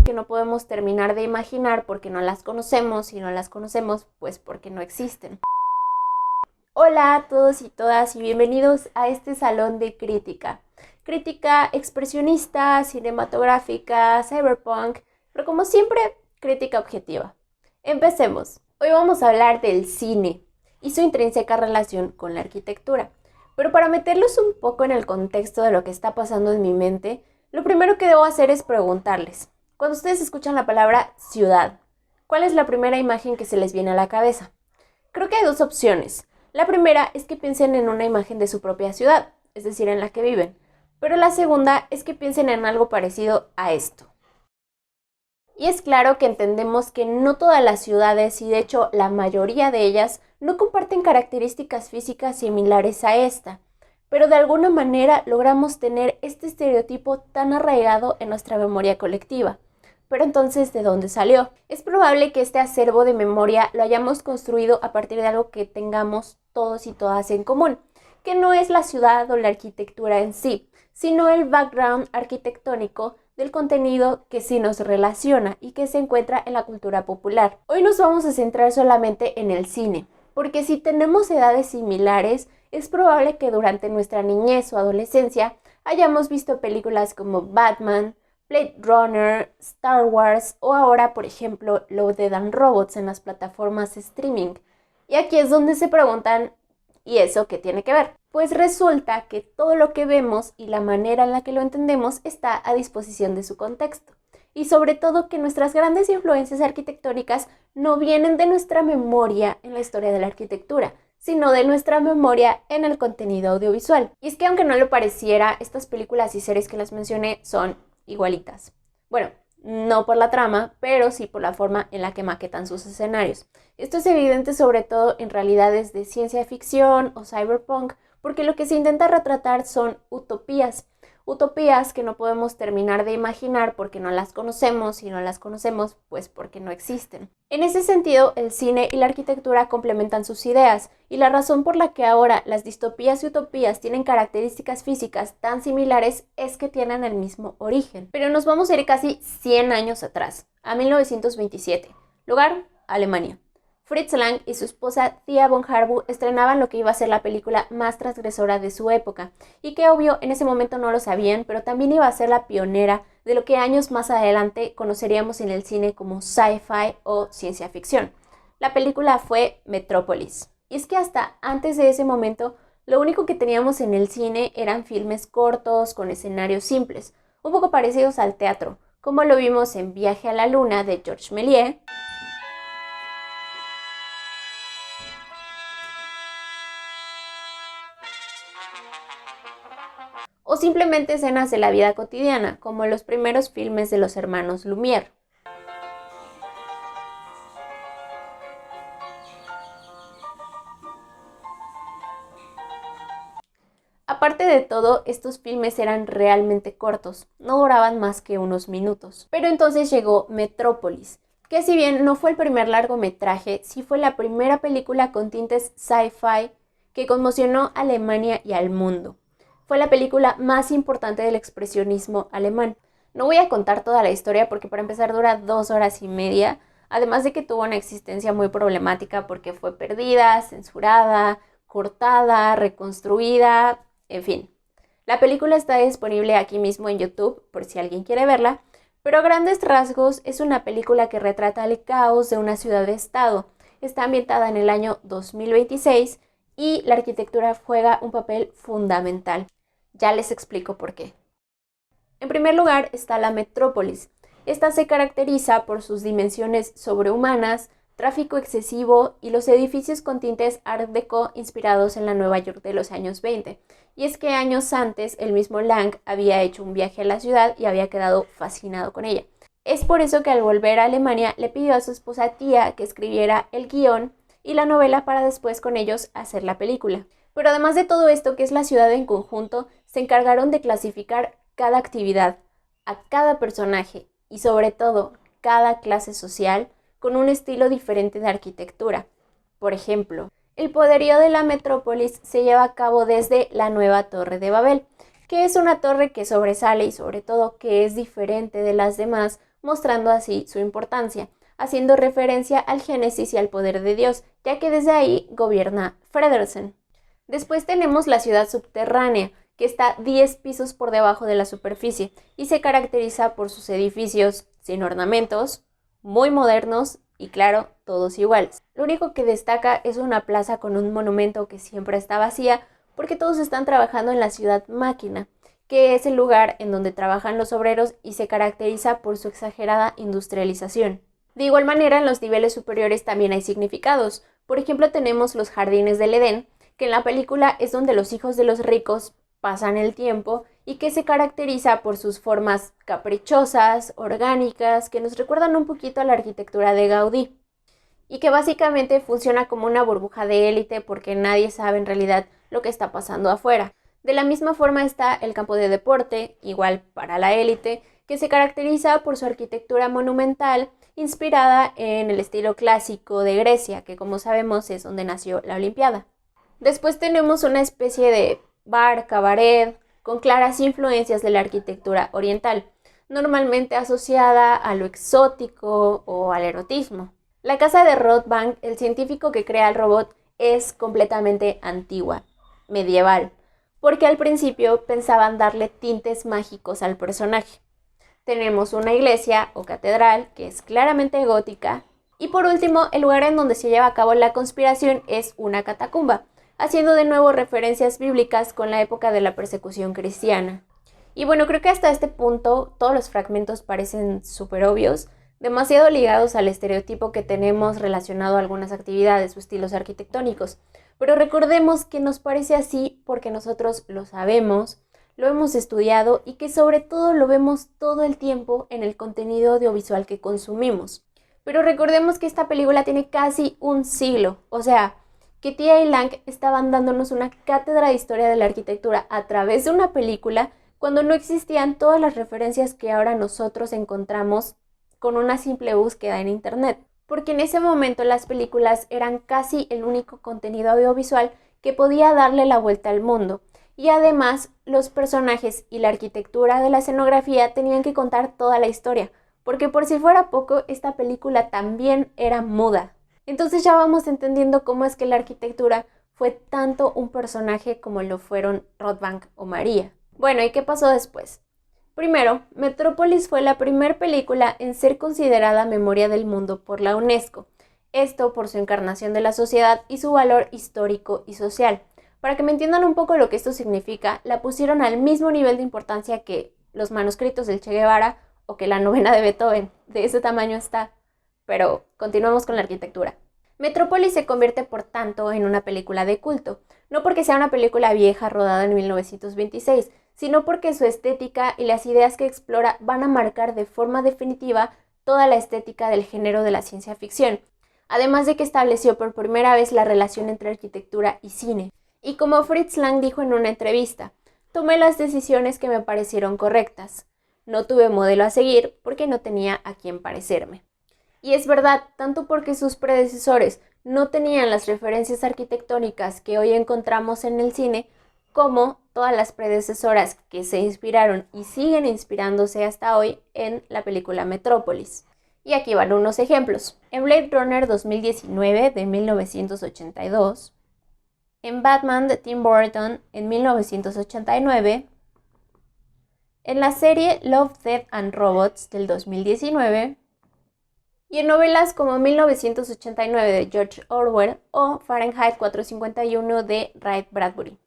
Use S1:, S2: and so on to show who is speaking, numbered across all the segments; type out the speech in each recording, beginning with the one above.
S1: Que no podemos terminar de imaginar porque no las conocemos, y no las conocemos pues porque no existen. Hola a todos y todas y bienvenidos a este salón de crítica. Crítica expresionista, cinematográfica, cyberpunk, pero como siempre, crítica objetiva. Empecemos. Hoy vamos a hablar del cine y su intrínseca relación con la arquitectura. Pero para meterlos un poco en el contexto de lo que está pasando en mi mente, lo primero que debo hacer es preguntarles. Cuando ustedes escuchan la palabra ciudad, ¿cuál es la primera imagen que se les viene a la cabeza? Creo que hay dos opciones. La primera es que piensen en una imagen de su propia ciudad, es decir, en la que viven. Pero la segunda es que piensen en algo parecido a esto. Y es claro que entendemos que no todas las ciudades, y de hecho la mayoría de ellas, no comparten características físicas similares a esta. Pero de alguna manera logramos tener este estereotipo tan arraigado en nuestra memoria colectiva. Pero entonces, ¿de dónde salió? Es probable que este acervo de memoria lo hayamos construido a partir de algo que tengamos todos y todas en común, que no es la ciudad o la arquitectura en sí, sino el background arquitectónico del contenido que sí nos relaciona y que se encuentra en la cultura popular. Hoy nos vamos a centrar solamente en el cine, porque si tenemos edades similares, es probable que durante nuestra niñez o adolescencia hayamos visto películas como Batman, Blade Runner, Star Wars o ahora, por ejemplo, Love, Death & Robots en las plataformas streaming. Y aquí es donde se preguntan, ¿y eso qué tiene que ver? Pues resulta que todo lo que vemos y la manera en la que lo entendemos está a disposición de su contexto. Y sobre todo que nuestras grandes influencias arquitectónicas no vienen de nuestra memoria en la historia de la arquitectura, sino de nuestra memoria en el contenido audiovisual. Y es que aunque no lo pareciera, estas películas y series que les mencioné son igualitas. Bueno, no por la trama, pero sí por la forma en la que maquetan sus escenarios. Esto es evidente sobre todo en realidades de ciencia ficción o cyberpunk, porque lo que se intenta retratar son utopías que no podemos terminar de imaginar porque no las conocemos, y no las conocemos pues porque no existen. En ese sentido, el cine y la arquitectura complementan sus ideas, y la razón por la que ahora las distopías y utopías tienen características físicas tan similares es que tienen el mismo origen. Pero nos vamos a ir casi 100 años atrás, a 1927. Lugar, Alemania. Fritz Lang y su esposa Thea von Harbou estrenaban lo que iba a ser la película más transgresora de su época, y que obvio en ese momento no lo sabían, pero también iba a ser la pionera de lo que años más adelante conoceríamos en el cine como sci-fi o ciencia ficción. La película fue Metrópolis. Y es que hasta antes de ese momento, lo único que teníamos en el cine eran filmes cortos con escenarios simples, un poco parecidos al teatro, como lo vimos en Viaje a la Luna de Georges Méliès, o simplemente escenas de la vida cotidiana, como los primeros filmes de los hermanos Lumière. Aparte de todo, estos filmes eran realmente cortos, no duraban más que unos minutos. Pero entonces llegó Metrópolis, que si bien no fue el primer largometraje, sí fue la primera película con tintes sci-fi que conmocionó a Alemania y al mundo. Fue la película más importante del expresionismo alemán. No voy a contar toda la historia porque para empezar dura 2 horas y media, además de que tuvo una existencia muy problemática porque fue perdida, censurada, cortada, reconstruida, en fin. La película está disponible aquí mismo en YouTube por si alguien quiere verla, pero a grandes rasgos es una película que retrata el caos de una ciudad-estado. Está ambientada en el año 2026 y la arquitectura juega un papel fundamental. Ya les explico por qué. En primer lugar está la metrópolis. Esta se caracteriza por sus dimensiones sobrehumanas, tráfico excesivo y los edificios con tintes Art Deco inspirados en la Nueva York de los años 20. Y es que años antes el mismo Lang había hecho un viaje a la ciudad y había quedado fascinado con ella. Es por eso que al volver a Alemania le pidió a su esposa Thea que escribiera el guión y la novela para después con ellos hacer la película. Pero además de todo esto, que es la ciudad en conjunto, se encargaron de clasificar cada actividad, a cada personaje y sobre todo cada clase social con un estilo diferente de arquitectura. Por ejemplo, El poderío de la metrópolis se lleva a cabo desde la Nueva Torre de Babel, que es una torre que sobresale y sobre todo que es diferente de las demás, mostrando así su importancia, haciendo referencia al Génesis y al poder de Dios, ya que desde ahí gobierna Fredersen. Después tenemos la ciudad subterránea, que está 10 pisos por debajo de la superficie y se caracteriza por sus edificios sin ornamentos, muy modernos y claro, todos iguales. Lo único que destaca es una plaza con un monumento que siempre está vacía porque todos están trabajando en la ciudad máquina, que es el lugar en donde trabajan los obreros y se caracteriza por su exagerada industrialización. De igual manera, en los niveles superiores también hay significados. Por ejemplo, tenemos los jardines del Edén, que en la película es donde los hijos de los ricos pasan el tiempo y que se caracteriza por sus formas caprichosas, orgánicas, que nos recuerdan un poquito a la arquitectura de Gaudí y que básicamente funciona como una burbuja de élite porque nadie sabe en realidad lo que está pasando afuera. De la misma forma está el campo de deporte, igual para la élite, que se caracteriza por su arquitectura monumental inspirada en el estilo clásico de Grecia, que como sabemos es donde nació la Olimpiada. Después tenemos una especie de bar, cabaret, con claras influencias de la arquitectura oriental, normalmente asociada a lo exótico o al erotismo. La casa de Rothbard, el científico que crea el robot, es completamente antigua, medieval, porque al principio pensaban darle tintes mágicos al personaje. Tenemos una iglesia o catedral que es claramente gótica. Y por último, el lugar en donde se lleva a cabo la conspiración es una catacumba, haciendo de nuevo referencias bíblicas con la época de la persecución cristiana. Y bueno, creo que hasta este punto todos los fragmentos parecen súper obvios, demasiado ligados al estereotipo que tenemos relacionado a algunas actividades o estilos arquitectónicos. Pero recordemos que nos parece así porque nosotros lo sabemos, lo hemos estudiado y que sobre todo lo vemos todo el tiempo en el contenido audiovisual que consumimos. Pero recordemos que esta película tiene casi un siglo, o sea, que Tia y Lang estaban dándonos una cátedra de historia de la arquitectura a través de una película cuando no existían todas las referencias que ahora nosotros encontramos con una simple búsqueda en internet. Porque en ese momento las películas eran casi el único contenido audiovisual que podía darle la vuelta al mundo. Y además, los personajes y la arquitectura de la escenografía tenían que contar toda la historia, porque por si fuera poco, esta película también era muda. Entonces ya vamos entendiendo cómo es que la arquitectura fue tanto un personaje como lo fueron Rothbard o María. Bueno, ¿y qué pasó después? Primero, Metrópolis fue la primera película en ser considerada Memoria del Mundo por la UNESCO. Esto por su encarnación de la sociedad y su valor histórico y social. Para que me entiendan un poco lo que esto significa, la pusieron al mismo nivel de importancia que los manuscritos del Che Guevara o que la novena de Beethoven. De ese tamaño está. Pero continuamos con la arquitectura. Metrópolis se convierte por tanto en una película de culto, no porque sea una película vieja rodada en 1926, sino porque su estética y las ideas que explora van a marcar de forma definitiva toda la estética del género de la ciencia ficción, además de que estableció por primera vez la relación entre arquitectura y cine. Y como Fritz Lang dijo en una entrevista, tomé las decisiones que me parecieron correctas. No tuve modelo a seguir porque no tenía a quién parecerme. Y es verdad, tanto porque sus predecesores no tenían las referencias arquitectónicas que hoy encontramos en el cine, como todas las predecesoras que se inspiraron y siguen inspirándose hasta hoy en la película Metrópolis. Y aquí van unos ejemplos. En Blade Runner 2019 de 1982, en Batman de Tim Burton en 1989, en la serie Love, Death and Robots del 2019, y en novelas como 1989 de George Orwell o Fahrenheit 451 de Ray Bradbury.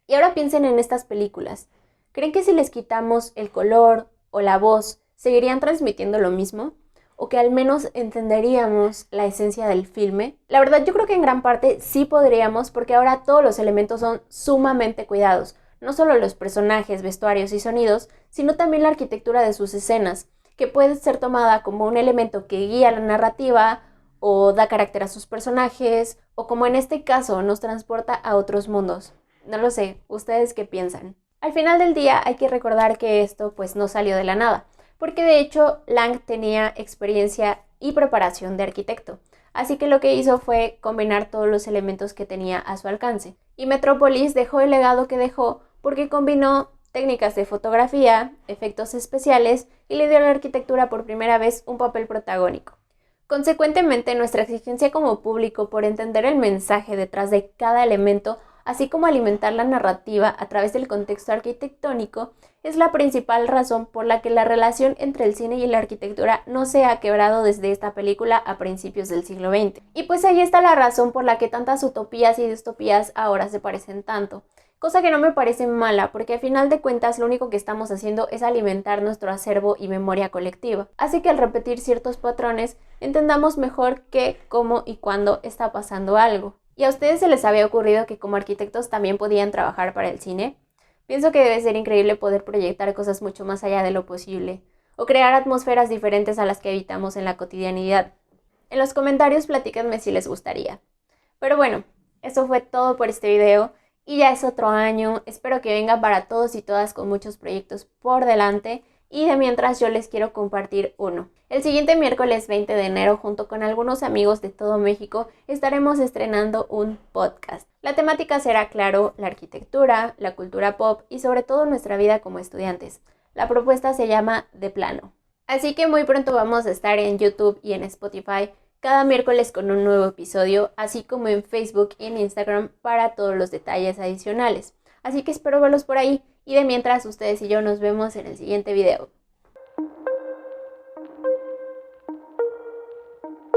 S1: Y ahora piensen en estas películas. ¿Creen que si les quitamos el color o la voz, seguirían transmitiendo lo mismo? ¿O que al menos entenderíamos la esencia del filme? La verdad, yo creo que en gran parte sí podríamos, porque ahora todos los elementos son sumamente cuidados. No solo los personajes, vestuarios y sonidos, sino también la arquitectura de sus escenas, que puede ser tomada como un elemento que guía la narrativa o da carácter a sus personajes, o como en este caso nos transporta a otros mundos. No lo sé, ¿ustedes qué piensan? Al final del día hay que recordar que esto pues no salió de la nada, porque de hecho Lang tenía experiencia y preparación de arquitecto. así que lo que hizo fue combinar todos los elementos que tenía a su alcance. Y Metrópolis dejó el legado que dejó porque combinó técnicas de fotografía, efectos especiales y le dio a la arquitectura por primera vez un papel protagónico. Consecuentemente, nuestra exigencia como público por entender el mensaje detrás de cada elemento, así como alimentar la narrativa a través del contexto arquitectónico, es la principal razón por la que la relación entre el cine y la arquitectura no se ha quebrado desde esta película a principios del siglo XX. Y pues ahí está la razón por la que tantas utopías y distopías ahora se parecen tanto. Cosa que no me parece mala, porque al final de cuentas lo único que estamos haciendo es alimentar nuestro acervo y memoria colectiva. Así que al repetir ciertos patrones, entendamos mejor qué, cómo y cuándo está pasando algo. ¿Y a ustedes se les había ocurrido que como arquitectos también podían trabajar para el cine? Pienso que debe ser increíble poder proyectar cosas mucho más allá de lo posible, o crear atmósferas diferentes a las que habitamos en la cotidianidad. En los comentarios platíquenme si les gustaría. Pero bueno, eso fue todo por este video. Y ya es otro año, espero que venga para todos y todas con muchos proyectos por delante y de mientras yo les quiero compartir uno. El siguiente miércoles 20 de enero junto con algunos amigos de todo México estaremos estrenando un podcast. La temática será, claro, la arquitectura, la cultura pop y sobre todo nuestra vida como estudiantes. La propuesta se llama De Plano. Así que muy pronto vamos a estar en YouTube y en Spotify cada miércoles con un nuevo episodio, así como en Facebook y en Instagram para todos los detalles adicionales. Así que espero verlos por ahí y de mientras ustedes y yo nos vemos en el siguiente video.